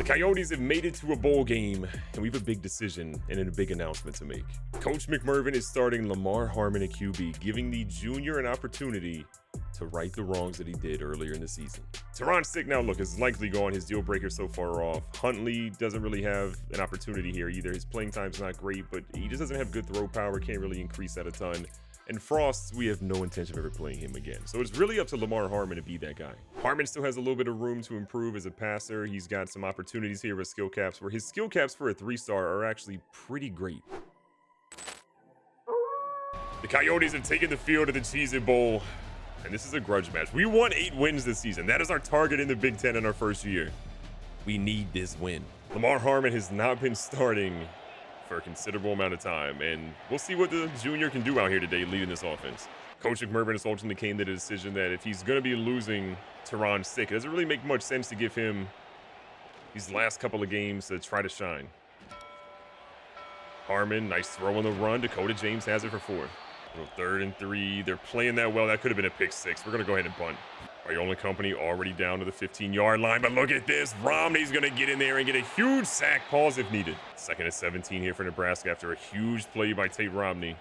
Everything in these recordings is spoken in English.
The Coyotes have made it to a bowl game, and we have a big decision and a big announcement to make. Coach McMervin is starting Lamar Harmon at QB, giving the junior an opportunity to right the wrongs that he did earlier in the season. Teron Stick now, look, is likely gone. His deal breaker so far off. Huntley doesn't really have an opportunity here either. His playing time's not great, but he just doesn't have good throw power, can't really increase that a ton. And Frost, we have no intention of ever playing him again. So it's really up to Lamar Harmon to be that guy. Harmon still has a little bit of room to improve as a passer. He's got some opportunities here with skill caps, where his skill caps for a 3-star are actually pretty great. The Coyotes have taken the field at the Cheez-It Bowl, and this is a grudge match. We won 8 wins this season. That is our target in the Big Ten in our first year. We need this win. Lamar Harmon has not been starting for a considerable amount of time, and we'll see what the junior can do out here today leading this offense. Coach McMervin has ultimately came to the decision that if he's going to be losing Teron Stick, it doesn't really make much sense to give him these last couple of games to try to shine. Harmon, nice throw on the run. Dakota James has it for 4. Little 3rd and 3. They're playing that well. That could have been a pick 6. We're going to go ahead and punt. Our only company already down to the 15-yard line, but look at this. Romney's going to get in there and get a huge sack, pause if needed. 2nd and 17 here for Nebraska after a huge play by Tate Romney.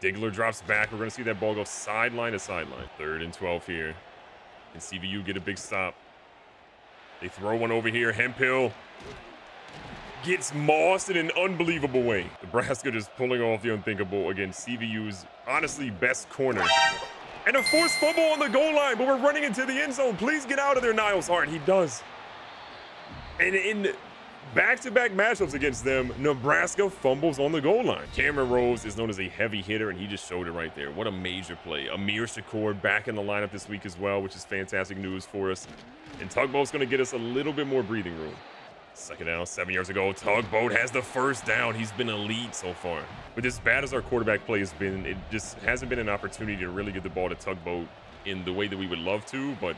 Digler drops back. We're going to see that ball go sideline to sideline. 3rd and 12 here. Can CVU get a big stop? They throw one over here. Hemphill gets mossed in an unbelievable way. Nebraska just pulling off the unthinkable against CVU's honestly best corner. And a forced fumble on the goal line, but we're running into the end zone. Please get out of there, Niles Hart. He does. And in back-to-back matchups against them, Nebraska fumbles on the goal line. Cameron Rose is known as a heavy hitter, and he just showed it right there. What a major play. Amir Shakur back in the lineup this week as well, which is fantastic news for us. And Tugboat's going to get us a little bit more breathing room. 2nd down, 7 yards ago. Tugboat has the 1st down. He's been elite so far. But as bad as our quarterback play has been, it just hasn't been an opportunity to really get the ball to Tugboat in the way that we would love to. But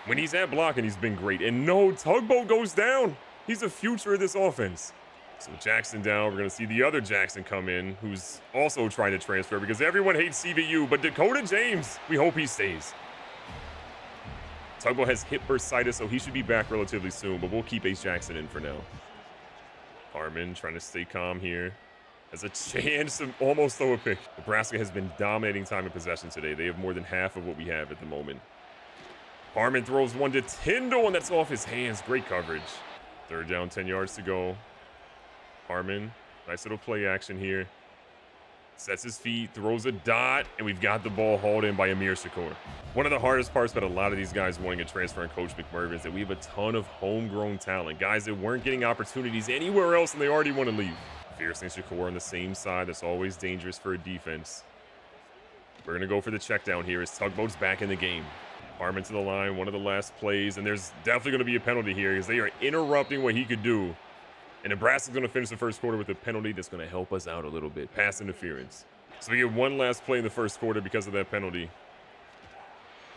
when he's at blocking, he's been great. And no, Tugboat goes down. He's the future of this offense. So Jackson down. We're going to see the other Jackson come in, who's also trying to transfer because everyone hates CVU. But Dakota James, we hope he stays. Tugboat has hip bursitis, so he should be back relatively soon, but we'll keep Ace Jackson in for now. Harmon trying to stay calm here. Has a chance to almost throw a pick. Nebraska has been dominating time in possession today. They have more than half of what we have at the moment. Harmon throws one to Tyndall, and that's off his hands. Great coverage. 3rd down, 10 yards to go. Harmon, nice little play action here. Sets his feet, throws a dot, and we've got the ball hauled in by Amir Shakur. One of the hardest parts about a lot of these guys wanting to transfer in Coach McMervin is that we have a ton of homegrown talent, guys that weren't getting opportunities anywhere else and they already want to leave. Fierce and Shakur on the same side. That's always dangerous for a defense. We're going to go for the check down here as Tugboat's back in the game. Harmon to the line, one of the last plays, and there's definitely going to be a penalty here because they are interrupting what he could do. And Nebraska's going to finish the first quarter with a penalty that's going to help us out a little bit. Pass interference. So we get one last play in the first quarter because of that penalty.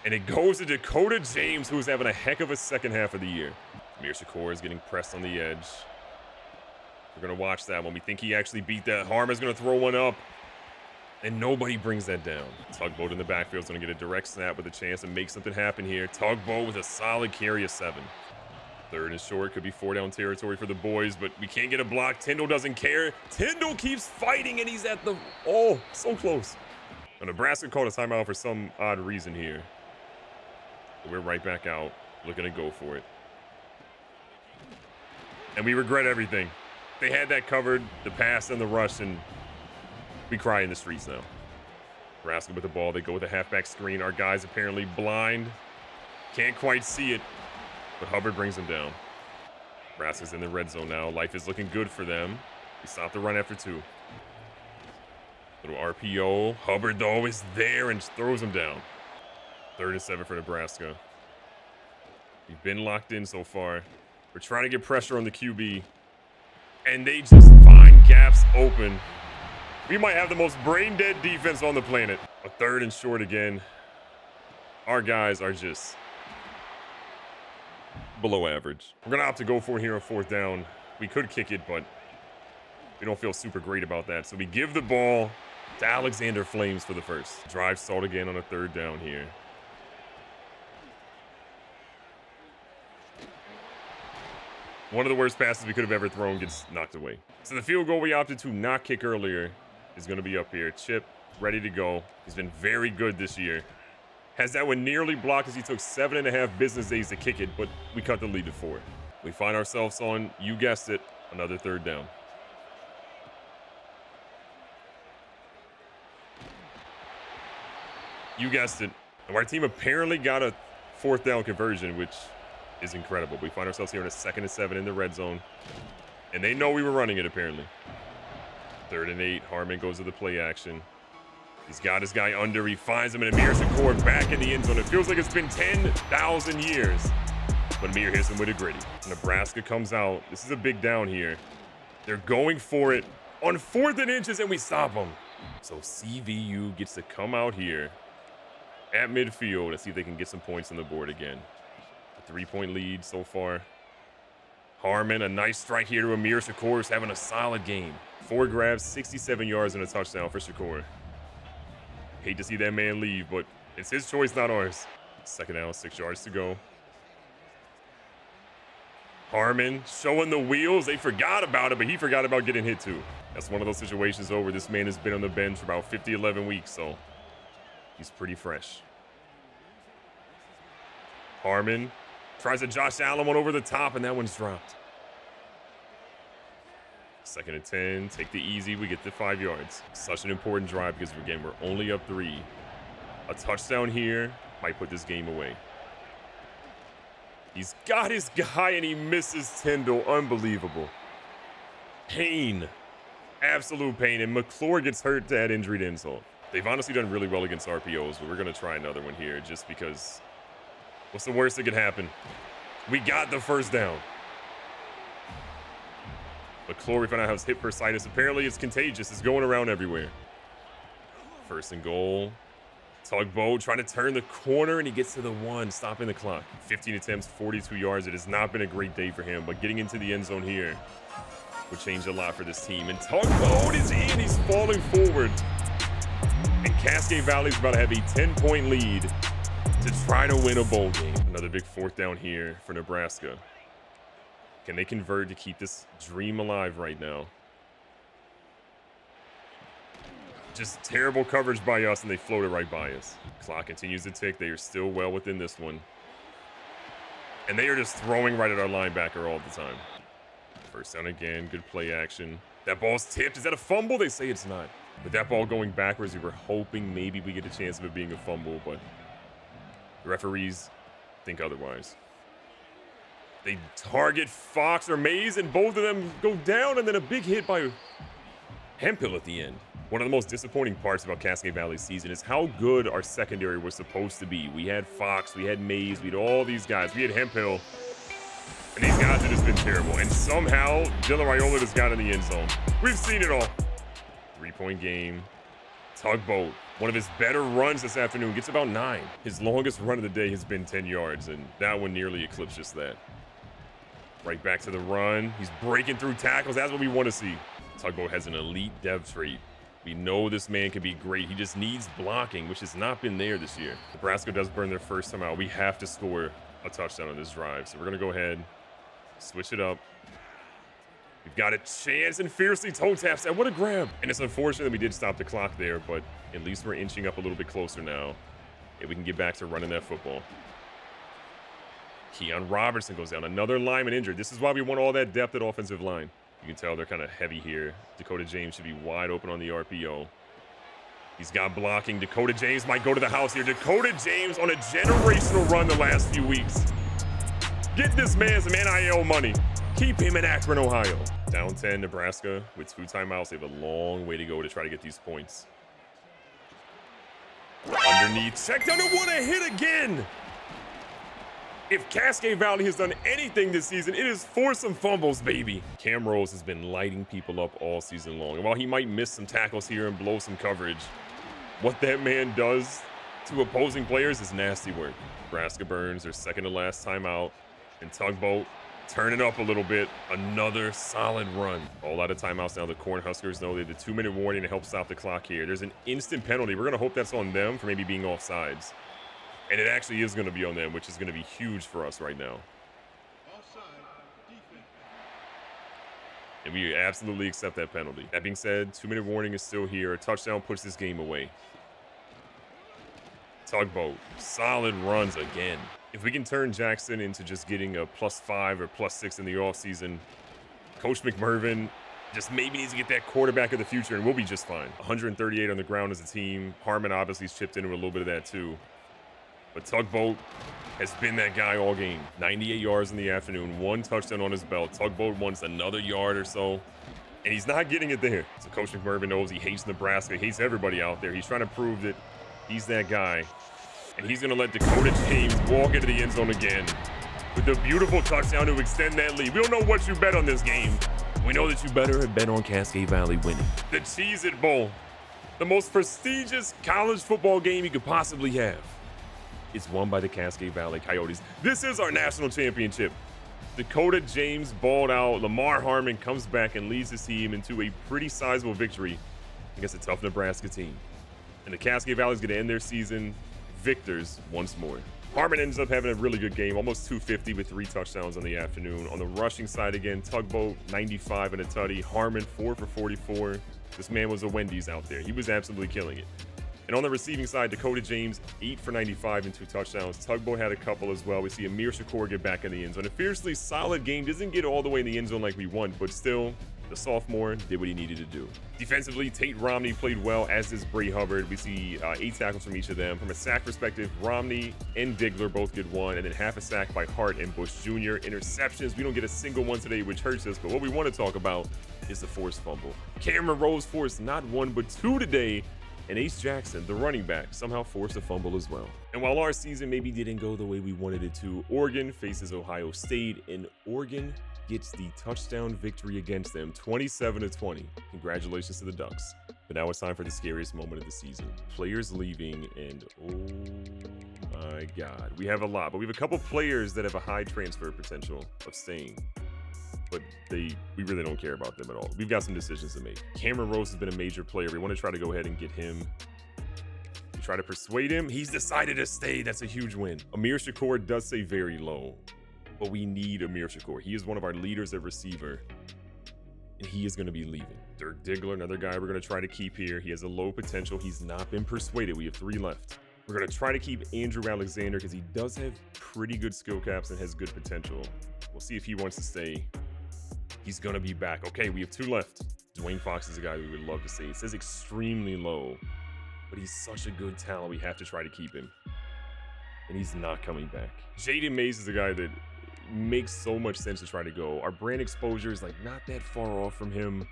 And it goes to Dakota James, who's having a heck of a second half of the year. Amir Shakur is getting pressed on the edge. We're going to watch that one. We think he actually beat that. Harmon's going to throw one up. And nobody brings that down. Tugboat in the backfield is going to get a direct snap with a chance to make something happen here. Tugboat with a solid carry of 7. 3rd and short, could be 4-down territory for the boys, but we can't get a block. Tyndall doesn't care. Tyndall keeps fighting, and he's at the, oh, so close. Now, Nebraska called a timeout for some odd reason here. But we're right back out, looking to go for it. And we regret everything. They had that covered, the pass and the rush, and we cry in the streets now. Nebraska with the ball, they go with a halfback screen. Our guys apparently blind. Can't quite see it. But Hubbard brings him down. Nebraska's in the red zone now. Life is looking good for them. We stopped the run after 2. Little RPO. Hubbard, though, is there and throws him down. 3rd and 7 for Nebraska. We've been locked in so far. We're trying to get pressure on the QB. And they just find gaps open. We might have the most brain-dead defense on the planet. A 3rd and short again. Our guys are just below average. We're going to opt to go for it here on 4th down. We could kick it, but we don't feel super great about that. So we give the ball to Alexander Flames for the first. Drive stalled again on a 3rd down here. One of the worst passes we could have ever thrown gets knocked away. So the field goal we opted to not kick earlier is going to be up here. Chip, ready to go. He's been very good this year. Has that one nearly blocked as he took 7.5 business days to kick it, but we cut the lead to 4. We find ourselves on, you guessed it, another 3rd down. You guessed it. And our team apparently got a 4th down conversion, which is incredible. We find ourselves here in a 2nd and 7 in the red zone. And they know we were running it, apparently. 3rd and 8. Harmon goes to the play action. He's got his guy under. He finds him, and Amir Shakur back in the end zone. It feels like it's been 10,000 years. But Amir hits him with a gritty. Nebraska comes out. This is a big down here. They're going for it on 4th and inches, and we stop them. So CVU gets to come out here at midfield and see if they can get some points on the board again. A 3-point lead so far. Harmon, a nice strike here to Amir Shakur, is having a solid game. 4 grabs, 67 yards, and a touchdown for Shakur. Hate to see that man leave, but it's his choice, not ours. 2nd down, 6 yards to go. Harmon showing the wheels. They forgot about it, but he forgot about getting hit too. That's one of those situations over. This man has been on the bench for about 11 weeks, so he's pretty fresh. Harmon tries a Josh Allen one over the top, and that one's dropped. 2nd and 10, take the easy, we get the 5 yards. Such an important drive because, again, we're only up 3. A touchdown here might put this game away. He's got his guy, and he misses Tyndall. Unbelievable. Pain. Absolute pain, and McClure gets hurt to add injury to insult. They've honestly done really well against RPOs, but we're going to try another one here just because what's the worst that could happen? We got the 1st down. McClure, we found out how his hip bursitis. Apparently it's contagious. It's going around everywhere. 1st and goal. Tugboat trying to turn the corner, and he gets to the 1, stopping the clock. 15 attempts, 42 yards. It has not been a great day for him, but getting into the end zone here would change a lot for this team. And Tugboat is in. He's falling forward. And Cascade Valley is about to have a 10-point lead to try to win a bowl game. Another big 4th down here for Nebraska. Can they convert to keep this dream alive right now? Just terrible coverage by us, and they floated right by us. Clock continues to tick. They are still well within this one. And they are just throwing right at our linebacker all the time. 1st down again. Good play action. That ball's tipped. Is that a fumble? They say it's not. With that ball going backwards, we were hoping maybe we get a chance of it being a fumble, but the referees think otherwise. They target Fox or Mays, and both of them go down, and then a big hit by Hemphill at the end. One of the most disappointing parts about Cascade Valley's season is how good our secondary was supposed to be. We had Fox, we had Mays, we had all these guys. We had Hemphill, and these guys have just been terrible. And somehow, Dylan Raiola just got in the end zone. We've seen it all. 3-point game. Tugboat, one of his better runs this afternoon, gets about 9. His longest run of the day has been 10 yards, and that one nearly eclipsed just that. Right back to the run. He's breaking through tackles. That's what we want to see. Tugboat has an elite depth trait. We know this man can be great. He just needs blocking, which has not been there this year. Nebraska does burn their 1st time out. We have to score a touchdown on this drive. So we're going to go ahead, switch it up. We've got a chance, and fiercely toe taps that. What a grab. And it's unfortunate that we did stop the clock there, but at least we're inching up a little bit closer now. If we can get back to running that football. Keon Robertson goes down. Another lineman injured. This is why we want all that depth at offensive line. You can tell they're kind of heavy here. Dakota James should be wide open on the RPO. He's got blocking. Dakota James might go to the house here. Dakota James on a generational run the last few weeks. Get this man some NIL money. Keep him in Akron, Ohio. Down 10, Nebraska with 2 timeouts. They have a long way to go to try to get these points. Underneath, checked under, what a hit again. If Cascade Valley has done anything this season, it is force some fumbles, baby. Cam Rose has been lighting people up all season long. And while he might miss some tackles here and blow some coverage, what that man does to opposing players is nasty work. Nebraska burns their 2nd to last timeout, and Tugboat turning up a little bit. Another solid run. All out of timeouts now. The Cornhuskers know they have the 2-minute warning to help stop the clock here. There's an instant penalty. We're going to hope that's on them for maybe being offsides. And it actually is going to be on them, which is going to be huge for us right now. And we absolutely accept that penalty. That being said, 2-minute warning is still here. A touchdown puts this game away. Tugboat, solid runs again. If we can turn Jackson into just getting a +5 or +6 in the offseason, Coach McMervin just maybe needs to get that quarterback of the future, and we'll be just fine. 138 on the ground as a team. Harmon obviously has chipped in with a little bit of that too. But Tugboat has been that guy all game. 98 yards in the afternoon, 1 touchdown on his belt. Tugboat wants another yard or so, and he's not getting it there. So Coach McMervin knows he hates Nebraska, he hates everybody out there. He's trying to prove that he's that guy. And he's going to let Dakota James walk into the end zone again with a beautiful touchdown to extend that lead. We don't know what you bet on this game. We know that you better have bet on Cascade Valley winning. The Cheez-It Bowl, the most prestigious college football game you could possibly have. It's won by the Cascade Valley Coyotes. This is our national championship. Dakota James balled out. Lamar Harmon comes back and leads his team into a pretty sizable victory against a tough Nebraska team. And the Cascade Valley is going to end their season victors once more. Harmon ends up having a really good game, almost 250 with 3 touchdowns on the afternoon. On the rushing side again, Tugboat, 95 and a tutty. Harmon, 4 for 44. This man was a Wendy's out there. He was absolutely killing it. And on the receiving side, Dakota James, 8 for 95 and 2 touchdowns. Tugboat had a couple as well. We see Amir Shakur get back in the end zone. A fiercely solid game. Doesn't get all the way in the end zone like we want, but still, the sophomore did what he needed to do. Defensively, Tate Romney played well, as does Bray Hubbard. We see 8 tackles from each of them. From a sack perspective, Romney and Digler both get 1, and then half a sack by Hart and Bush Jr. Interceptions, we don't get a single one today, which hurts us, but what we want to talk about is the forced fumble. Cameron Rose forced not 1, but 2 today, and Ace Jackson, the running back, somehow forced a fumble as well. And while our season maybe didn't go the way we wanted it to, Oregon faces Ohio State, and Oregon gets the touchdown victory against them, 27-20. Congratulations to the Ducks. But now it's time for the scariest moment of the season. Players leaving, and oh my God. We have a lot, but we have a couple players that have a high transfer potential of staying. But we really don't care about them at all. We've got some decisions to make. Cameron Rose has been a major player. We want to try to go ahead and get him. We try to persuade him. He's decided to stay. That's a huge win. Amir Shakur does say very low, but we need Amir Shakur. He is one of our leaders at receiver, and he is going to be leaving. Dirk Diggler, another guy we're going to try to keep here. He has a low potential. He's not been persuaded. We have 3 left. We're going to try to keep Andrew Alexander because he does have pretty good skill caps and has good potential. We'll see if he wants to stay. He's going to be back. Okay, we have 2 left. Dwayne Fox is a guy we would love to see. It says extremely low, but he's such a good talent. We have to try to keep him. And he's not coming back. Jaden Mays is a guy that makes so much sense to try to go. Our brand exposure is like not that far off from him.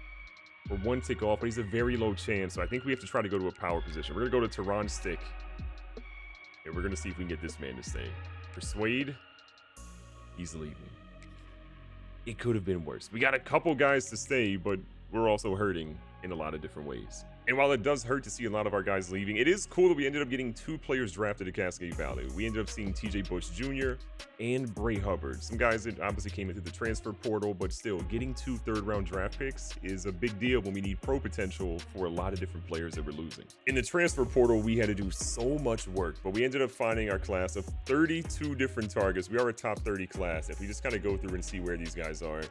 We're 1 tick off, but he's a very low chance. So I think we have to try to go to a power position. We're going to go to Tehran Stick. And we're going to see if we can get this man to stay. Persuade. He's leaving. It could have been worse. We got a couple guys to stay, but we're also hurting in a lot of different ways. And while it does hurt to see a lot of our guys leaving, it is cool that we ended up getting 2 players drafted at Cascade Valley. We ended up seeing TJ Bush Jr. and Bray Hubbard. Some guys that obviously came into the transfer portal, but still, getting 2 third-round draft picks is a big deal when we need pro potential for a lot of different players that we're losing. In the transfer portal, we had to do so much work, but we ended up finding our class of 32 different targets. We are a top 30 class. If we just kind of go through and see where these guys are,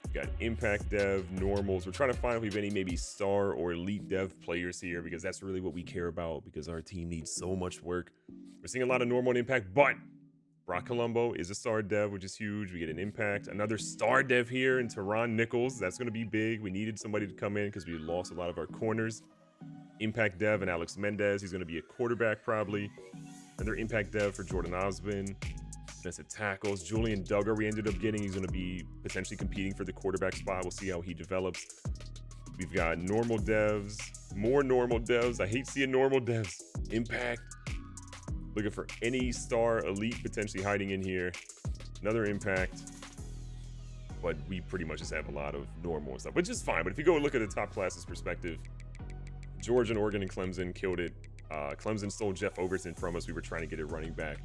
we've got impact dev, normals. We're trying to find if we have any maybe star or elite dev players here because that's really what we care about because our team needs so much work. We're seeing a lot of normal and impact, but Brock Colombo is a star dev, which is huge. We get an impact. Another star dev here in Teron Nichols. That's going to be big. We needed somebody to come in because we lost a lot of our corners. Impact dev and Alex Mendez. He's going to be a quarterback probably. Another impact dev for Jordan Osmond. Defensive tackles. Julian Duggar we ended up getting. He's going to be potentially competing for the quarterback spot. We'll see how he develops. We've got normal devs. More normal devs. I hate seeing normal devs. Impact. Looking for any star elite potentially hiding in here. Another impact. But we pretty much just have a lot of normal and stuff, which is fine. But if you go and look at the top classes perspective, Georgia and Oregon and Clemson killed it. Clemson stole Jeff Overton from us. We were trying to get it running back.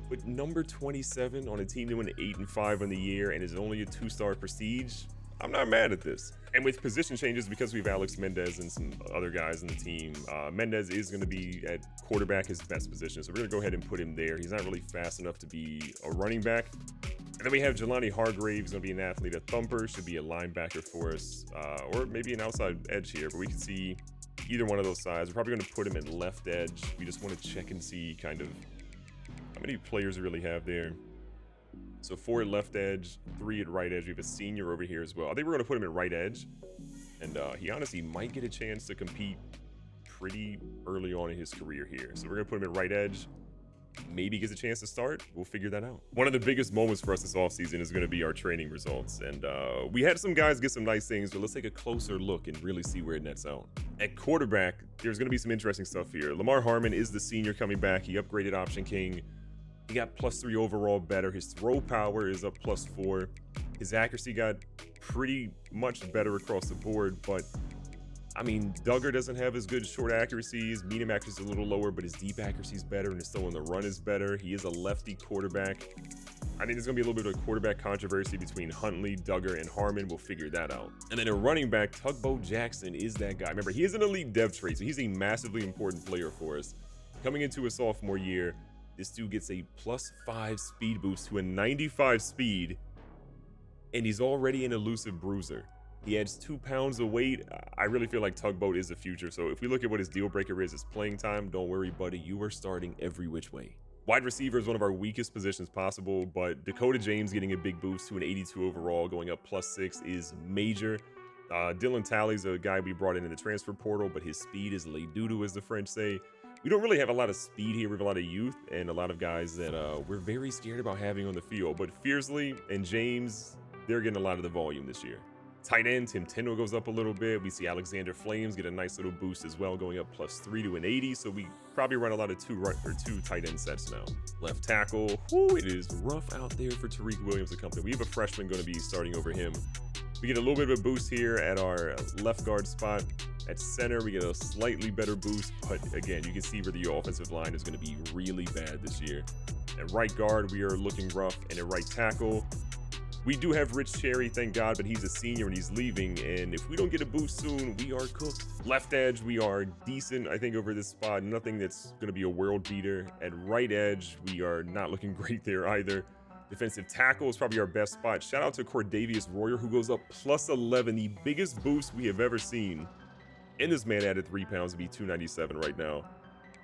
But number 27 on a team doing 8-5 on the year and is only a 2-star prestige, I'm not mad at this. And with position changes, because we have Alex Mendez and some other guys in the team, Mendez is going to be at quarterback, his best position. So we're going to go ahead and put him there. He's not really fast enough to be a running back, And then we have Jelani Hargraves, going to be an athlete, a thumper, should be a linebacker for us, or maybe an outside edge here, but we can see either one of those sides. We're probably going to put him at left edge. We just want to check and see kind of how many players we really have there. So 4 at left edge, 3 at right edge. We have a senior over here as well. I think we're going to put him at right edge, and he honestly might get a chance to compete pretty early on in his career here. So we're going to put him at right edge. Maybe he gets a chance to start. We'll figure that out. One of the biggest moments for us this offseason is going to be our training results. And we had some guys get some nice things, but let's take a closer look and really see where it nets out. At quarterback, there's going to be some interesting stuff here. Lamar Harmon is the senior coming back. He upgraded Option King. He got +3 overall better. His throw power is up +4. His accuracy got pretty much better across the board, but I mean, Duggar doesn't have as good short accuracies. Medium accuracy is a little lower, but his deep accuracy is better, and his throw on the run is better. He is a lefty quarterback. I think there's going to be a little bit of a quarterback controversy between Huntley, Duggar, and Harmon. We'll figure that out. And then a running back, Tugboat Jackson, is that guy. Remember, he is an elite dev trait, so he's a massively important player for us. Coming into his sophomore year, this dude gets a +5 speed boost to a 95 speed, and he's already an elusive bruiser. He adds 2 pounds of weight. I really feel like Tugboat is the future. So if we look at what his deal breaker is, his playing time, don't worry, buddy. You are starting every which way. Wide receiver is one of our weakest positions possible, but Dakota James getting a big boost to an 82 overall, going up +6 is major. Dylan Talley's a guy we brought in the transfer portal, but his speed is lay doo-doo, as the French say. We don't really have a lot of speed here. We have a lot of youth and a lot of guys that we're very scared about having on the field. But Fiercely and James, they're getting a lot of the volume this year. Tight end, Tim Tindall goes up a little bit. We see Alexander Flames get a nice little boost as well, going up +3 to an 80. So we probably run a lot of two tight end sets now. Left tackle, it is rough out there for Tariq Williams and company. We have a freshman going to be starting over him. We get a little bit of a boost here at our left guard spot. At center, we get a slightly better boost, but again, you can see where the offensive line is going to be really bad this year. At right guard, we are looking rough, and at right tackle, we do have Rich Cherry, thank God, but he's a senior and he's leaving, and if we don't get a boost soon, we are cooked. Left edge, we are decent, I think, over this spot. Nothing that's going to be a world beater. At right edge, we are not looking great there either. Defensive tackle is probably our best spot. Shout out to Cordavius Royer, who goes up +11, the biggest boost we have ever seen. And this man added 3 pounds to be 297 right now.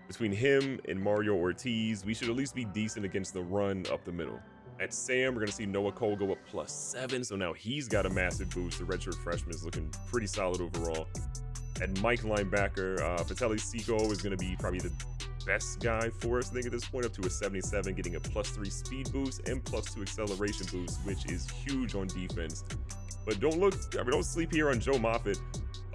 Between him and Mario Ortiz, we should at least be decent against the run up the middle. At Sam, we're going to see Noah Cole go up +7, so now he's got a massive boost. The redshirt freshman is looking pretty solid overall. At Mike linebacker, Vitaly Siko is going to be probably the best guy for us, I think, at this point, up to a 77, getting a +3 speed boost and +2 acceleration boost, which is huge on defense. But don't sleep here on Joe Moffitt.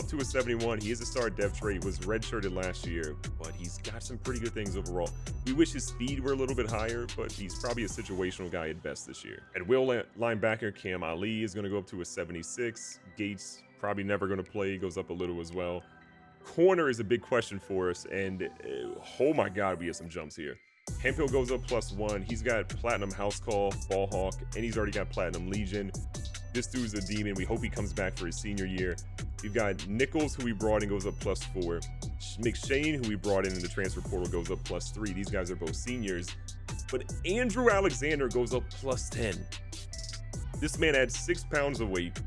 Up to a 71, he is a star dev trait, was redshirted last year, but he's got some pretty good things overall. We wish his speed were a little bit higher, but he's probably a situational guy at best this year. At will linebacker, Cam Ali is going to go up to a 76. Gates, probably never going to play, goes up a little as well. Corner is a big question for us, and oh my God, we have some jumps here. Hemphill goes up +1. He's got Platinum House Call, Ball Hawk, and he's already got Platinum Legion. This dude's a demon. We hope he comes back for his senior year. We've got Nichols, who we brought in, goes up +4. McShane, who we brought in the transfer portal, goes up +3. These guys are both seniors. But Andrew Alexander goes up +10. This man adds 6 pounds of weight,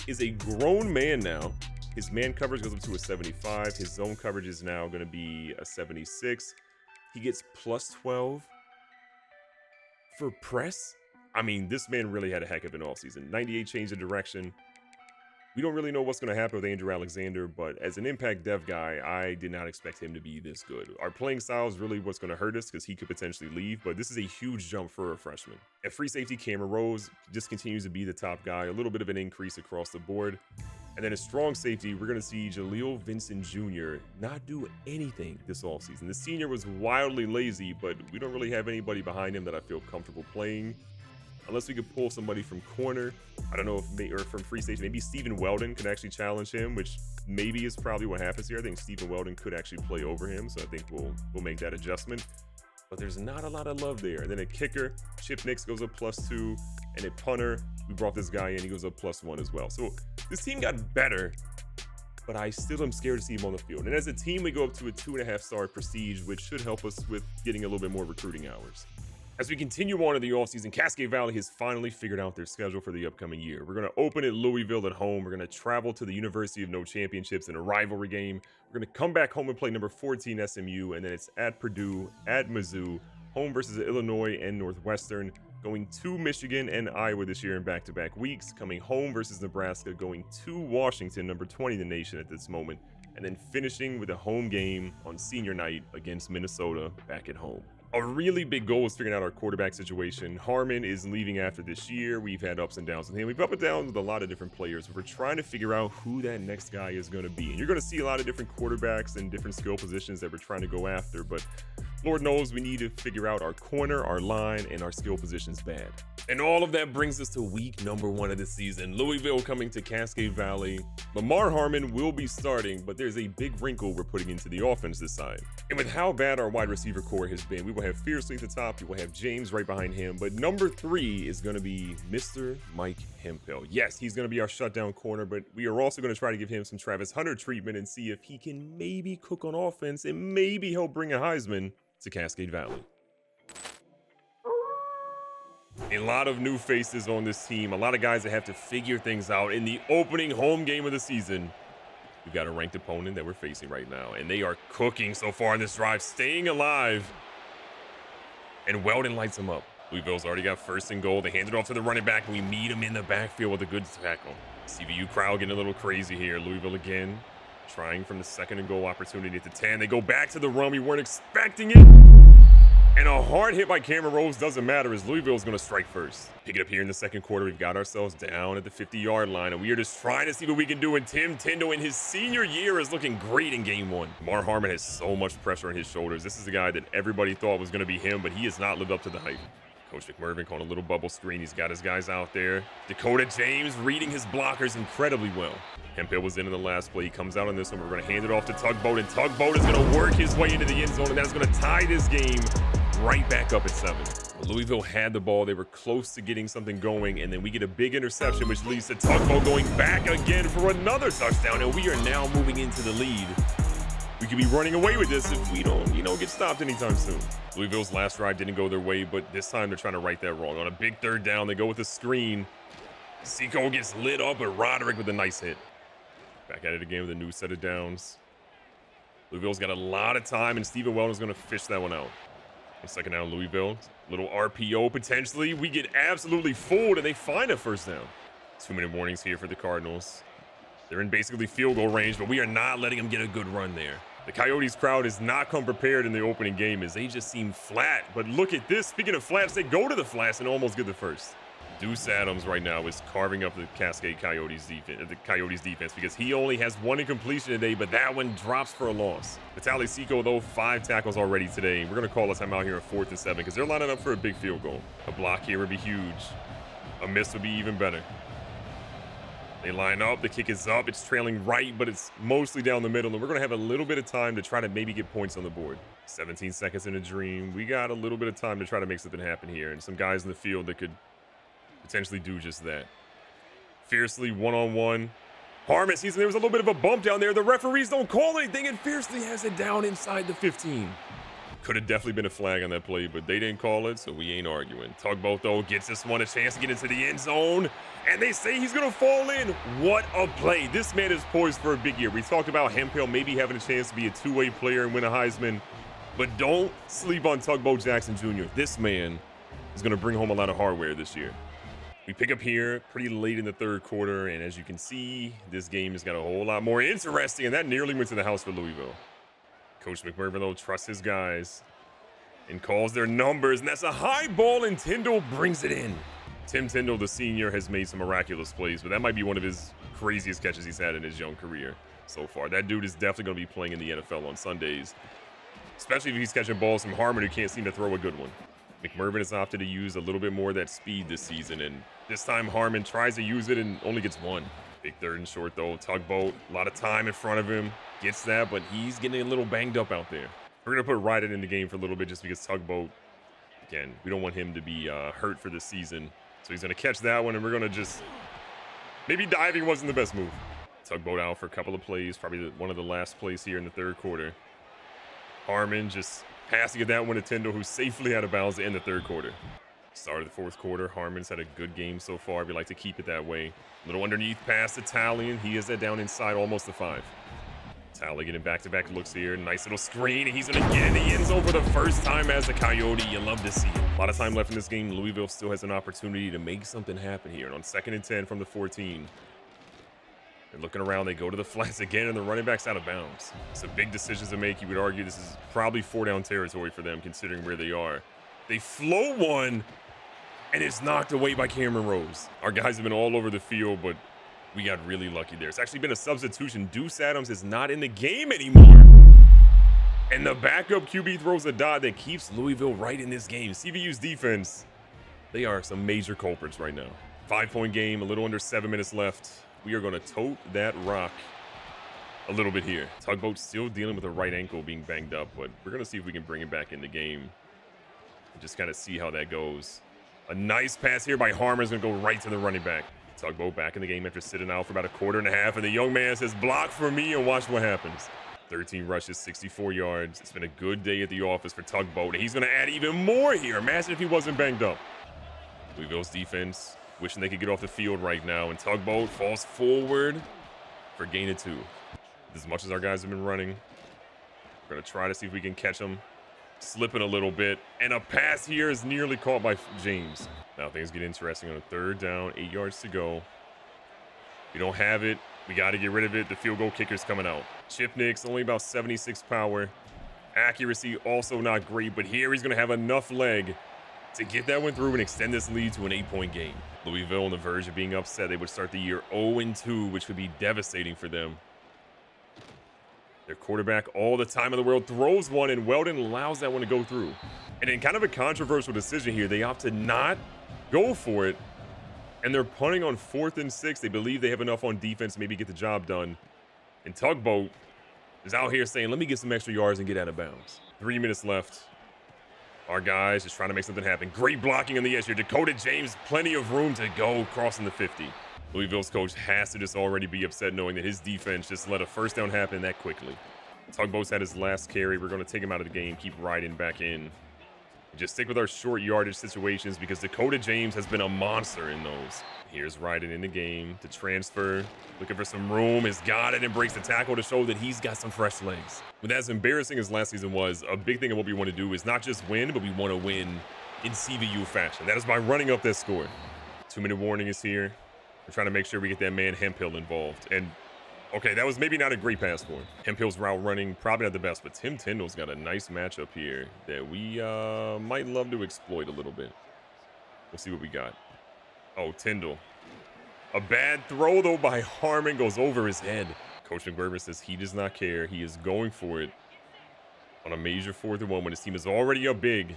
is a grown man now. His man coverage goes up to a 75. His zone coverage is now going to be a 76. He gets +12 for press. I mean, this man really had a heck of an offseason. 98 change of direction. We don't really know what's going to happen with Andrew Alexander, but as an impact dev guy, I did not expect him to be this good. Our playing style is really what's going to hurt us because he could potentially leave, but this is a huge jump for a freshman. At free safety, Cameron Rose just continues to be the top guy, a little bit of an increase across the board. And then a strong safety, we're going to see Jaleel Vincent Jr. not do anything this offseason. The senior was wildly lazy, but we don't really have anybody behind him that I feel comfortable playing. Unless we could pull somebody from corner. I don't know if, or from free safety, maybe Stephen Weldon could actually challenge him, which maybe is probably what happens here. I think Stephen Weldon could actually play over him, so I think we'll make that adjustment. But there's not a lot of love there. And then at kicker, Chip Nix goes up +2, and at punter, we brought this guy in, he goes up +1 as well. So this team got better, but I still am scared to see him on the field. And as a team, we go up to a 2.5-star prestige, which should help us with getting a little bit more recruiting hours. As we continue on in the offseason, Cascade Valley has finally figured out their schedule for the upcoming year. We're going to open at Louisville at home. We're going to travel to the University of No Championships in a rivalry game. We're going to come back home and play number 14 SMU, and then it's at Purdue, at Mizzou, home versus Illinois and Northwestern, going to Michigan and Iowa this year in back-to-back weeks, coming home versus Nebraska, going to Washington, number 20 in the nation at this moment, and then finishing with a home game on senior night against Minnesota back at home. A really big goal is figuring out our quarterback situation. Harmon is leaving after this year. We've had ups and downs with him. We've up and downs with a lot of different players. We're trying to figure out who that next guy is going to be. And you're going to see a lot of different quarterbacks and different skill positions that we're trying to go after. But Lord knows we need to figure out our corner, our line, and our skill positions bad. And all of that brings us to week number 1 of the season. Louisville coming to Cascade Valley. Lamar Harmon will be starting, but there's a big wrinkle we're putting into the offense this side. And with how bad our wide receiver core has been, we will have Fiercely at the top, we will have James right behind him, but number 3 is going to be Mr. Mike Hemphill. Yes, he's going to be our shutdown corner, but we are also going to try to give him some Travis Hunter treatment and see if he can maybe cook on offense and maybe help bring a Heisman to Cascade Valley. A lot of new faces on this team, a lot of guys that have to figure things out in the opening home game of the season. We've got a ranked opponent that we're facing right now, and they are cooking so far in this drive, staying alive. And Weldon lights him up. Louisville's already got first and goal. They hand it off to the running back, and we meet him in the backfield with a good tackle. CVU crowd getting a little crazy here. Louisville again, trying from the second and goal opportunity at the 10. They go back to the run. We weren't expecting it. And a hard hit by Cameron Rose doesn't matter as Louisville's going to strike first. Pick it up here in the second quarter. We've got ourselves down at the 50-yard line, and we are just trying to see what we can do. And Tim Tindall in his senior year is looking great in game 1. Lamar Harmon has so much pressure on his shoulders. This is a guy that everybody thought was going to be him, but he has not lived up to the hype. Coach McMervin calling a little bubble screen. He's got his guys out there. Dakota James reading his blockers incredibly well. Hemphill was in the last play. He comes out on this one. We're going to hand it off to Tugboat, and Tugboat is going to work his way into the end zone, and that's going to tie this game right back up at 7. But Louisville had the ball. They were close to getting something going, and then we get a big interception, which leads to Tugboat going back again for another touchdown, and we are now moving into the lead. We could be running away with this if we don't, get stopped anytime soon. Louisville's last drive didn't go their way, but this time they're trying to right that wrong. On a big third down, they go with the screen. Seco gets lit up, but Roderick with a nice hit. Back at it again with a new set of downs. Louisville's got a lot of time, and Stephen Weldon's going to fish that one out. And second down, Louisville. Little RPO potentially. We get absolutely fooled, and they find a first down. 2-minute warnings here for the Cardinals. They're in basically field goal range, but we are not letting them get a good run there. The Coyotes crowd has not come prepared in the opening game as they just seem flat. But look at this. Speaking of flats, they go to the flats and almost get the first. Deuce Adams right now is carving up the Cascade Coyotes defense, because he only has 1 incompletion today, but that one drops for a loss. Vitaly Seco, though, 5 tackles already today. We're going to call a timeout here at 4th and 7 because they're lining up for a big field goal. A block here would be huge. A miss would be even better. They line up. The kick is up. It's trailing right, but it's mostly down the middle, and we're going to have a little bit of time to try to maybe get points on the board. 17 seconds in a dream. We got a little bit of time to try to make something happen here, and some guys in the field that could potentially do just that. Fiercely one-on-one. Harmon sees there was a little bit of a bump down there. The referees don't call anything, and Fiercely has it down inside the 15. Could have definitely been a flag on that play, but they didn't call it, so we ain't arguing. Tugboat, though, gets this one a chance to get into the end zone, and they say he's going to fall in. What a play. This man is poised for a big year. We talked about Hemphill maybe having a chance to be a two-way player and win a Heisman, but don't sleep on Tugboat Jackson Jr. This man is going to bring home a lot of hardware this year. We pick up here pretty late in the third quarter, and as you can see, this game has got a whole lot more interesting, and that nearly went to the house for Louisville. Coach McMervin, though, trusts his guys and calls their numbers, and that's a high ball, and Tindall brings it in. Tim Tindall, the senior, has made some miraculous plays, but that might be one of his craziest catches he's had in his young career so far. That dude is definitely going to be playing in the NFL on Sundays, especially if he's catching balls from Harmon, who can't seem to throw a good one. McMervin has opted to use a little bit more of that speed this season, and this time Harmon tries to use it and only gets 1. Big third and short, though. Tugboat, a lot of time in front of him. Gets that, but he's getting a little banged up out there. We're going to put Ryden in the game for a little bit just because Tugboat, again, we don't want him to be hurt for this season. So he's going to catch that one, and we're going to just... Maybe diving wasn't the best move. Tugboat out for a couple of plays, probably one of the last plays here in the third quarter. Harmon just Passing at that one to Tyndall, who's safely out of bounds in the third quarter. Start of the fourth quarter. Harmon's had a good game so far. We like to keep it that way. Little underneath pass to Talley. He has that down inside, almost the 5. Talley getting back-to-back looks here. Nice little screen, and he's going to get in the end zone for the first time as a Coyote. You love to see it. A lot of time left in this game. Louisville still has an opportunity to make something happen here. And on 2nd and 10 from the 14. They're looking around. They go to the flats again, and the running back's out of bounds. Some big decisions to make. You would argue this is probably 4-down territory for them, considering where they are. They float one, and it's knocked away by Cameron Rose. Our guys have been all over the field, but we got really lucky there. It's actually been a substitution. Deuce Adams is not in the game anymore. And the backup QB throws a dot that keeps Louisville right in this game. CVU's defense, they are some major culprits right now. 5-point game, a little under 7 minutes left. We are going to tote that rock a little bit here. Tugboat still dealing with a right ankle being banged up, but we're going to see if we can bring it back in the game and just kind of see how that goes. A nice pass here by Harmon is going to go right to the running back. Tugboat back in the game after sitting out for about a quarter and a half, and the young man says, block for me, and watch what happens. 13 rushes, 64 yards. It's been a good day at the office for Tugboat, and he's going to add even more here. Imagine if he wasn't banged up. Louisville's defense wishing they could get off the field right now, and Tugboat falls forward for gain of 2. As much as our guys have been running, we're going to try to see if we can catch them. Slipping a little bit, and a pass here is nearly caught by James. Now things get interesting on a 3rd down, 8 yards to go. We don't have it. We got to get rid of it. The field goal kicker's coming out. Chipnick's only about 76 power. Accuracy also not great, but here he's going to have enough leg to get that one through and extend this lead to an 8-point game. Louisville on the verge of being upset. They would start the year 0-2, which would be devastating for them. Their quarterback all the time in the world throws one, and Weldon allows that one to go through. And in kind of a controversial decision here, they opt to not go for it, and they're punting on 4th and 6. They believe they have enough on defense to maybe get the job done. And Tugboat is out here saying, let me get some extra yards and get out of bounds. 3 minutes left. Our guys just trying to make something happen. Great blocking on the edge here. Dakota James, plenty of room to go crossing the 50. Louisville's coach has to just already be upset knowing that his defense just let a 1st down happen that quickly. Tugboat's had his last carry. We're going to take him out of the game, keep riding back in. Just stick with our short yardage situations because Dakota James has been a monster in those. Here's Ryden in the game to transfer. Looking for some room. Has got it and breaks the tackle to show that he's got some fresh legs. But as embarrassing as last season was, a big thing of what we want to do is not just win, but we want to win in CVU fashion. That is by running up that score. 2-minute warning is here. We're trying to make sure we get that man Hemphill involved. And okay, that was maybe not a great pass for him. Hemphill's route running, probably not the best, but Tim Tyndall's got a nice matchup here that we might love to exploit a little bit. We'll see what we got. Oh, Tyndall. A bad throw, though, by Harmon goes over his head. Coach McMervin says he does not care. He is going for it on a major 4th and 1 when his team is already up big.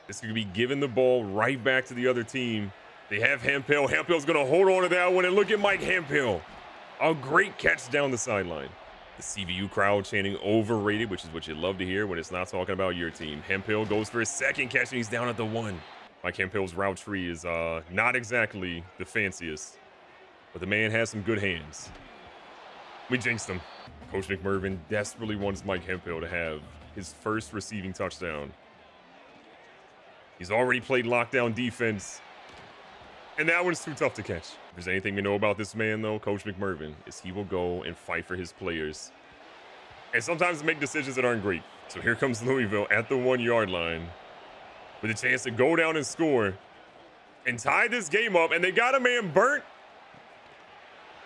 This could be giving the ball right back to the other team. They have Hemphill. Hemphill's going to hold on to that one, and look at Mike Hemphill. A great catch down the sideline. The CVU crowd chanting overrated, which is what you love to hear when it's not talking about your team. Hemphill goes for his 2nd catch, and he's down at the 1. Mike Hemphill's route tree is not exactly the fanciest, but the man has some good hands. We jinxed him. Coach McMervin desperately wants Mike Hemphill to have his first receiving touchdown. He's already played lockdown defense, and that one's too tough to catch. If there's anything we know about this man, though, Coach McMervin, is he will go and fight for his players and sometimes make decisions that aren't great. So here comes Louisville at the 1-yard line with a chance to go down and score and tie this game up, and they got a man burnt,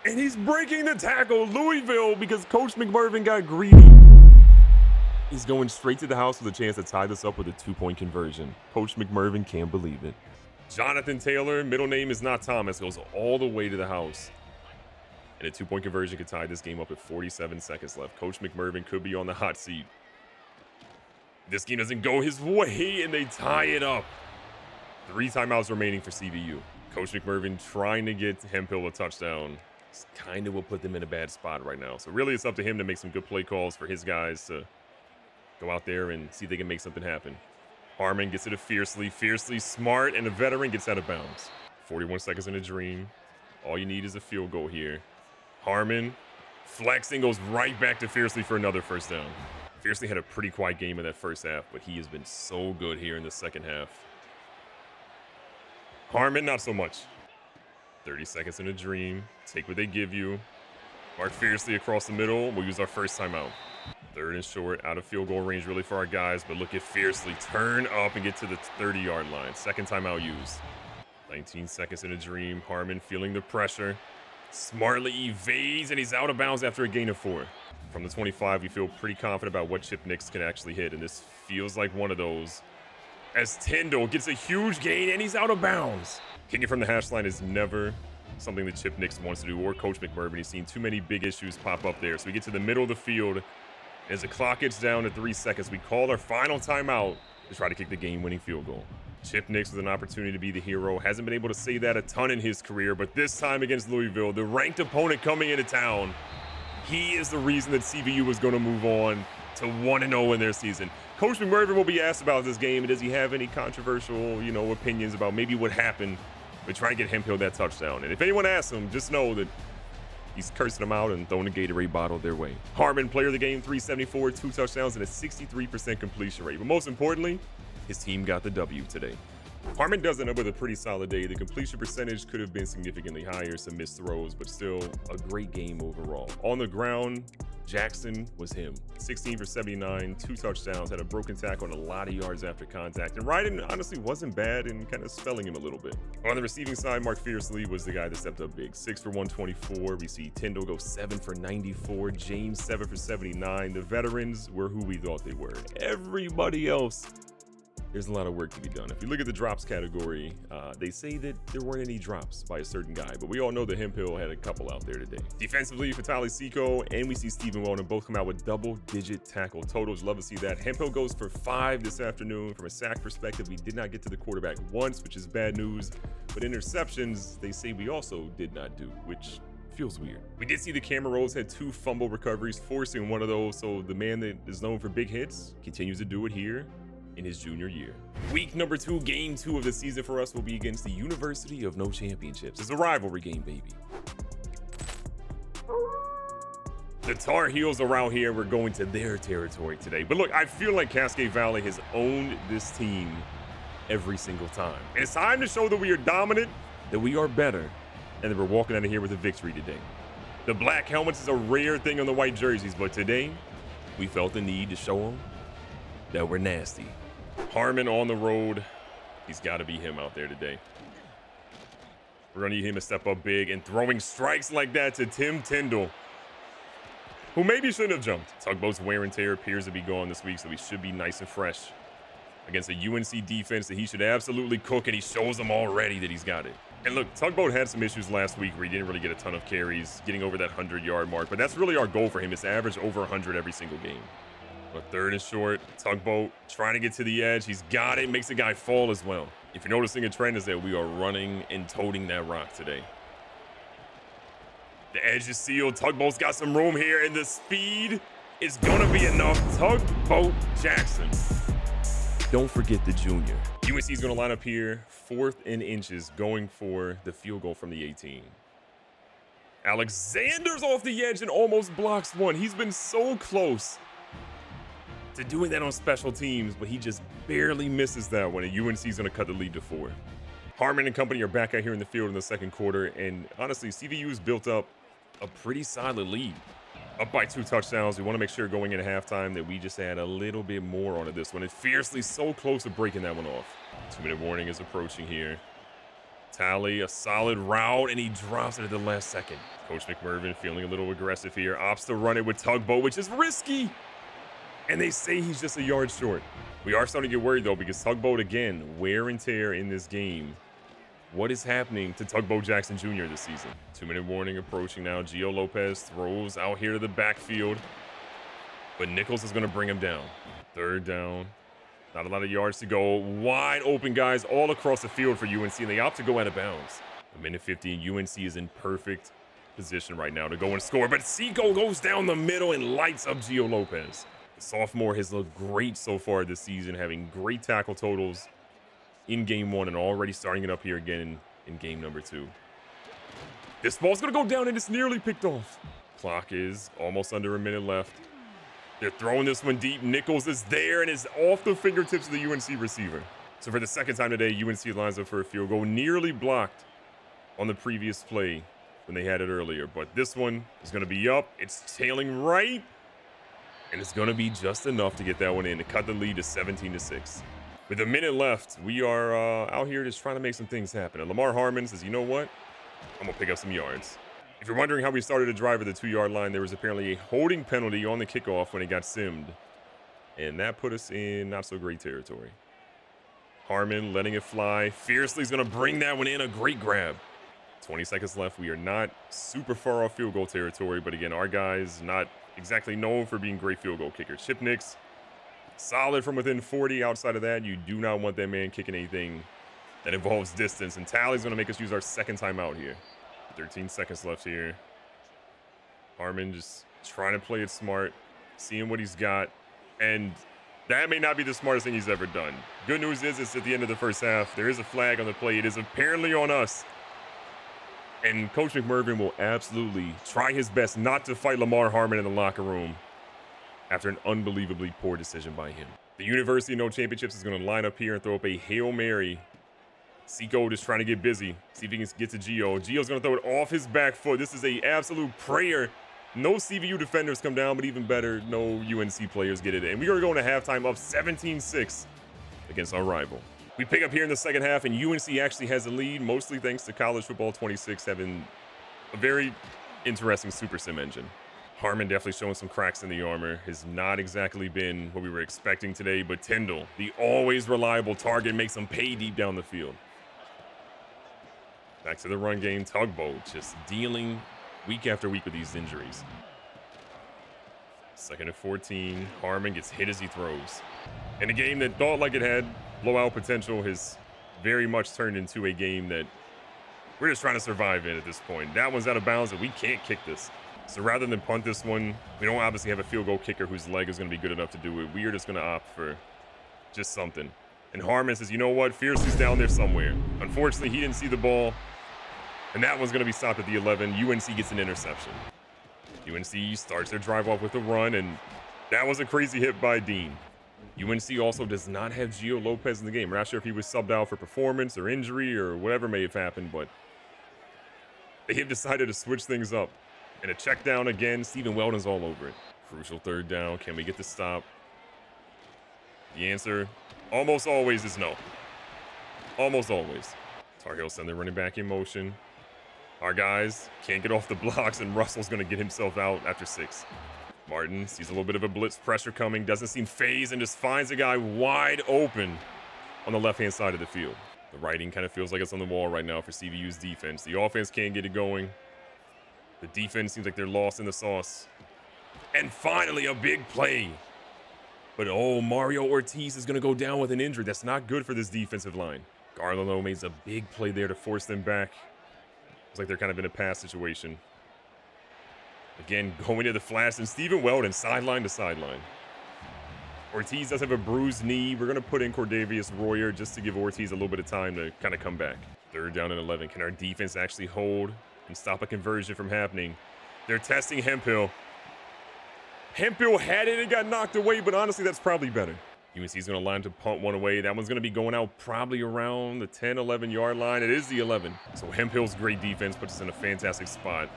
and he's breaking the tackle. Louisville, because Coach McMervin got greedy. He's going straight to the house with a chance to tie this up with a 2-point conversion. Coach McMervin can't believe it. Jonathan Taylor, middle name is not Thomas, goes all the way to the house. And a 2-point conversion could tie this game up at 47 seconds left. Coach McMervin could be on the hot seat. This game doesn't go his way, and they tie it up. 3 timeouts remaining for CVU. Coach McMervin trying to get Hemphill a touchdown. Kind of will put them in a bad spot right now. So really it's up to him to make some good play calls for his guys to go out there and see if they can make something happen. Harmon gets it fiercely smart, and the veteran gets out of bounds. 41 seconds in a dream. All you need is a field goal here. Harmon flexing, goes right back to Fiercely for another 1st down. Fiercely had a pretty quiet game in that first half, but he has been so good here in the second half. Harmon, not so much. 30 seconds in a dream. Take what they give you. Mark Fiercely across the middle. We'll use our first timeout. 3rd and short, out of field goal range really for our guys, but look at Fiercely turn up and get to the 30-yard line. Second timeout used. 19 seconds in a dream. Harmon feeling the pressure. Smartly evades, and he's out of bounds after a gain of 4. From the 25, we feel pretty confident about what Chip Nix can actually hit, and this feels like one of those. As Tyndall gets a huge gain, and he's out of bounds. Kicking from the hash line is never something that Chip Nix wants to do, or Coach McMervin. He's seen too many big issues pop up there. So we get to the middle of the field. As the clock gets down to 3 seconds, we call our final timeout to try to kick the game-winning field goal. Chip Nix with an opportunity to be the hero. Hasn't been able to say that a ton in his career, but this time against Louisville, the ranked opponent coming into town, he is the reason that CVU was going to move on to 1-0 in their season. Coach McMervin will be asked about this game. Does he have any controversial, opinions about maybe what happened with trying to get Hemphill that touchdown? And if anyone asks him, just know that he's cursing them out and throwing a Gatorade bottle their way. Harmon, player of the game, 374, 2 touchdowns, and a 63% completion rate. But most importantly, his team got the W today. Harmon does end up with a pretty solid day. The completion percentage could have been significantly higher, some missed throws, but still a great game overall. On the ground, Jackson was him. 16 for 79, 2 touchdowns, had a broken tackle and a lot of yards after contact. And Ryden honestly wasn't bad in kind of spelling him a little bit. On the receiving side, Mark Fiercely was the guy that stepped up big. 6 for 124. We see Tyndall go 7 for 94. James 7 for 79. The veterans were who we thought they were. Everybody else, there's a lot of work to be done. If you look at the drops category, they say that there weren't any drops by a certain guy, but we all know that Hemphill had a couple out there today. Defensively, Fatali Seiko and we see Stephen Weldon both come out with double-digit tackle totals. Love to see that. Hemphill goes for 5 this afternoon. From a sack perspective, we did not get to the quarterback once, which is bad news. But interceptions, they say we also did not do, which feels weird. We did see the camera rolls had 2 fumble recoveries, forcing one of those. So the man that is known for big hits continues to do it here in his junior year. Week number 2, game 2 of the season for us will be against the University of No Championships. It's a rivalry game, baby. The Tar Heels around here, we're going to their territory today. But look, I feel like Cascade Valley has owned this team every single time. And it's time to show that we are dominant, that we are better, and that we're walking out of here with a victory today. The black helmets is a rare thing on the white jerseys, but today we felt the need to show them that we're nasty. Harmon on the road. He's got to be him out there today. We're going to need him to step up big, and throwing strikes like that to Tim Tyndall, who maybe shouldn't have jumped. Tugboat's wear and tear appears to be gone this week, so he should be nice and fresh against a UNC defense that he should absolutely cook, and he shows them already that he's got it. And look, Tugboat had some issues last week where he didn't really get a ton of carries, getting over that 100-yard mark, but that's really our goal for him, is to average over 100 every single game. But 3rd and short, Tugboat trying to get to the edge. He's got it, makes the guy fall as well. If you're noticing a trend, is that we are running and toting that rock today. The edge is sealed. Tugboat's got some room here, and the speed is going to be enough. Tugboat Jackson. Don't forget the junior. UNC is going to line up here, 4th and inches, going for the field goal from the 18. Alexander's off the edge and almost blocks one. He's been so close to doing that on special teams, but he just barely misses that one, and UNC is going to cut the lead to 4. Harmon and company are back out here in the field in the second quarter, and honestly, CVU's built up a pretty solid lead. Up by 2 touchdowns. We want to make sure going into halftime that we just add a little bit more onto this one. It's Fiercely so close to breaking that one off. 2-minute warning is approaching here. Tally, a solid route, and he drops it at the last second. Coach McMervin feeling a little aggressive here. Opts to run it with Tugboat, which is risky. And they say he's just a yard short. We are starting to get worried, though, because Tugboat, again, wear and tear in this game. What is happening to Tugboat Jackson Jr. this season? 2-minute warning approaching now. Gio Lopez throws out here to the backfield, but Nichols is going to bring him down. 3rd down. Not a lot of yards to go. Wide open guys all across the field for UNC, and they opt to go out of bounds. 1:50, and UNC is in perfect position right now to go and score, but Seiko goes down the middle and lights up Gio Lopez. The sophomore has looked great so far this season, having great tackle totals in game 1 and already starting it up here again in game number 2. This ball's going to go down, and it's nearly picked off. Clock is almost under a minute left. They're throwing this one deep. Nichols is there and is off the fingertips of the UNC receiver. So for the second time today, UNC lines up for a field goal, nearly blocked on the previous play when they had it earlier. But this one is going to be up. It's tailing right, and it's going to be just enough to get that one in to cut the lead to 17-6. With a minute left, we are out here just trying to make some things happen. And Lamar Harmon says, you know what? I'm going to pick up some yards. If you're wondering how we started a drive at the 2-yard line, there was apparently a holding penalty on the kickoff when it got simmed. And that put us in not so great territory. Harmon letting it fly. Fiercely is going to bring that one in. A great grab. 20 seconds left. We are not super far off field goal territory. But again, our guys not exactly known for being great field goal kickers. Chip Nix, solid from within 40. Outside of that, you do not want that man kicking anything that involves distance. And Tally's going to make us use our second timeout here. 13 seconds left here. Harmon just trying to play it smart, seeing what he's got. And that may not be the smartest thing he's ever done. Good news is it's at the end of the first half. There is a flag on the play. It is apparently on us. And Coach McMervin will absolutely try his best not to fight Lamar Harmon in the locker room after an unbelievably poor decision by him. The University of No Championships is going to line up here and throw up a Hail Mary. Seco just trying to get busy. See if he can get to Gio. Gio's going to throw it off his back foot. This is a absolute prayer. No CVU defenders come down, but even better, no UNC players get it in. We are going to halftime up 17-6 against our rival. We pick up here in the second half, and UNC actually has the lead, mostly thanks to College Football 26 having a very interesting Super Sim engine. Harmon definitely showing some cracks in the armor. Has not exactly been what we were expecting today, but Tyndall, the always reliable target, makes him pay deep down the field. Back to the run game. Tugboat just dealing week after week with these injuries. 2nd and 14. Harmon gets hit as he throws. And a game that thought like it had blowout potential has very much turned into a game that we're just trying to survive in at this point. That one's out of bounds and we can't kick this. So rather than punt this one, we don't obviously have a field goal kicker whose leg is going to be good enough to do it. We are just going to opt for just something. And Harmon says, you know what? Fiercely's down there somewhere. Unfortunately, he didn't see the ball. And that one's going to be stopped at the 11. UNC gets an interception. UNC starts their drive off with a run, and that was a crazy hit by Dean. UNC also does not have Gio Lopez in the game. We're not sure if he was subbed out for performance or injury or whatever may have happened, but they have decided to switch things up. And a check down again. Stephen Weldon's all over it. Crucial 3rd down. Can we get the stop? The answer almost always is no. Almost always. Tar Heels send their running back in motion. Our guys can't get off the blocks, and Russell's going to get himself out after 6. Martin sees a little bit of a blitz pressure coming, doesn't seem phased, and just finds a guy wide open on the left-hand side of the field. The writing kind of feels like it's on the wall right now for CVU's defense. The offense can't get it going. The defense seems like they're lost in the sauce. And finally, a big play. But, oh, Mario Ortiz is going to go down with an injury. That's not good for this defensive line. Garland makes a big play there to force them back. Looks like they're kind of in a pass situation. Again, going to the flash, and Stephen Weldon sideline to sideline. Ortiz does have a bruised knee. We're going to put in Cordavius Royer just to give Ortiz a little bit of time to kind of come back. 3rd down and 11. Can our defense actually hold and stop a conversion from happening? They're testing Hemphill. Hemphill had it and got knocked away, but honestly, that's probably better. UNC's going to line to punt one away. That one's going to be going out probably around the 10, 11-yard line. It is the 11. So Hemphill's great defense puts us in a fantastic spot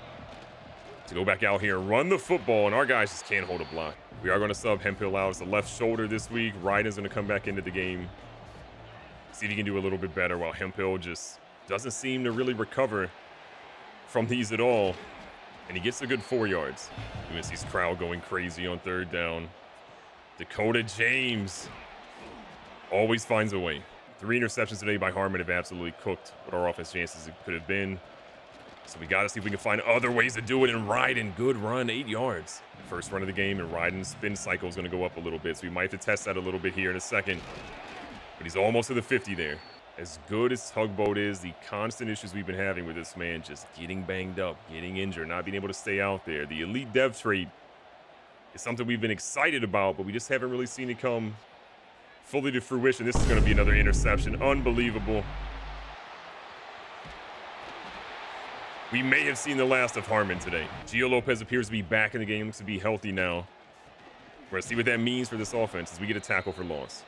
to go back out here and run the football, and our guys just can't hold a block. We are going to sub Hemphill out as the left shoulder this week. Ryden's going to come back into the game, see if he can do a little bit better, while Hemphill just doesn't seem to really recover from these at all. And he gets a good 4 yards. UNC's crowd going crazy on 3rd down. Dakota James always finds a way. 3 interceptions today by Harmon have absolutely cooked what our offense chances could have been. So we got to see if we can find other ways to do it. And Ryden, good run, 8 yards. First run of the game, and Ryden's spin cycle is going to go up a little bit. So we might have to test that a little bit here in a second. But he's almost to the 50 there. As good as Tugboat is, the constant issues we've been having with this man, just getting banged up, getting injured, not being able to stay out there. The elite dev trait is something we've been excited about, but we just haven't really seen it come fully to fruition. This is going to be another interception. Unbelievable. We may have seen the last of Harmon today. Gio Lopez appears to be back in the game, looks to be healthy now. We're going to see what that means for this offense as we get a tackle for loss.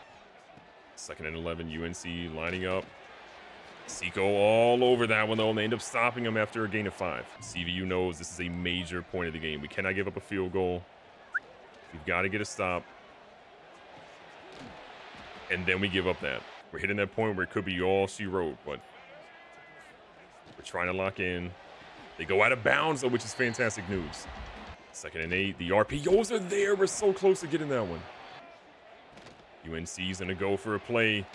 2nd and 11, UNC lining up. Seco all over that one, though, and they end up stopping him after a gain of 5. CVU knows this is a major point of the game. We cannot give up a field goal. We've got to get a stop. And then we give up that. We're hitting that point where it could be all she wrote, but we're trying to lock in. They go out of bounds, though, which is fantastic news. 2nd and 8. The RPOs are there. We're so close to getting that one. UNC's going to go for a play.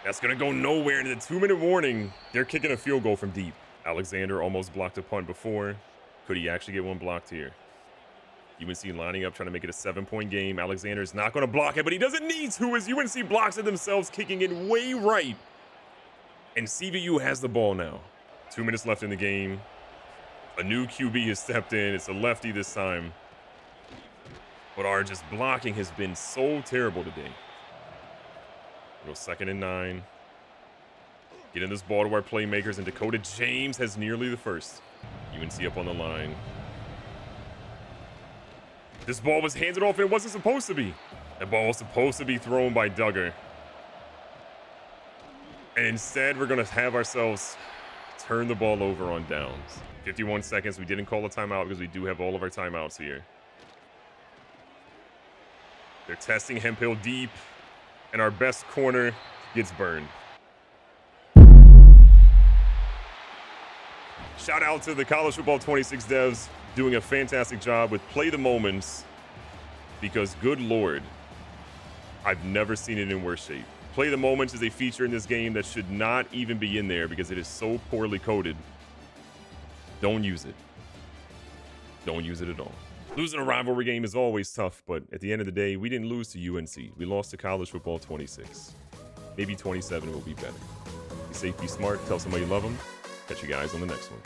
That's going to go nowhere. And in the 2-minute warning, they're kicking a field goal from deep. Alexander almost blocked a punt before. Could he actually get one blocked here? UNC lining up, trying to make it a 7-point game. Alexander's not going to block it, but he doesn't need to as UNC blocks it themselves, kicking it way right. And CVU has the ball now. 2 minutes left in the game. A new QB has stepped in. It's a lefty this time. But our just blocking has been so terrible today. Go 2nd and 9. Getting this ball to our playmakers, and Dakota James has nearly the first. UNC up on the line. This ball was handed off, and it wasn't supposed to be. That ball was supposed to be thrown by Duggar. And instead, we're going to have ourselves turn the ball over on downs. 51 seconds. We didn't call a timeout because we do have all of our timeouts here. They're testing Hemphill deep, and our best corner gets burned. Shout out to the College Football 26 devs doing a fantastic job with play the moments, because good Lord, I've never seen it in worse shape. Play the moments is a feature in this game that should not even be in there because it is so poorly coded. Don't use it. Don't use it at all. Losing a rivalry game is always tough, but at the end of the day, we didn't lose to UNC. We lost to College Football 26. Maybe 27 will be better. Be safe, be smart, tell somebody you love them. Catch you guys on the next one.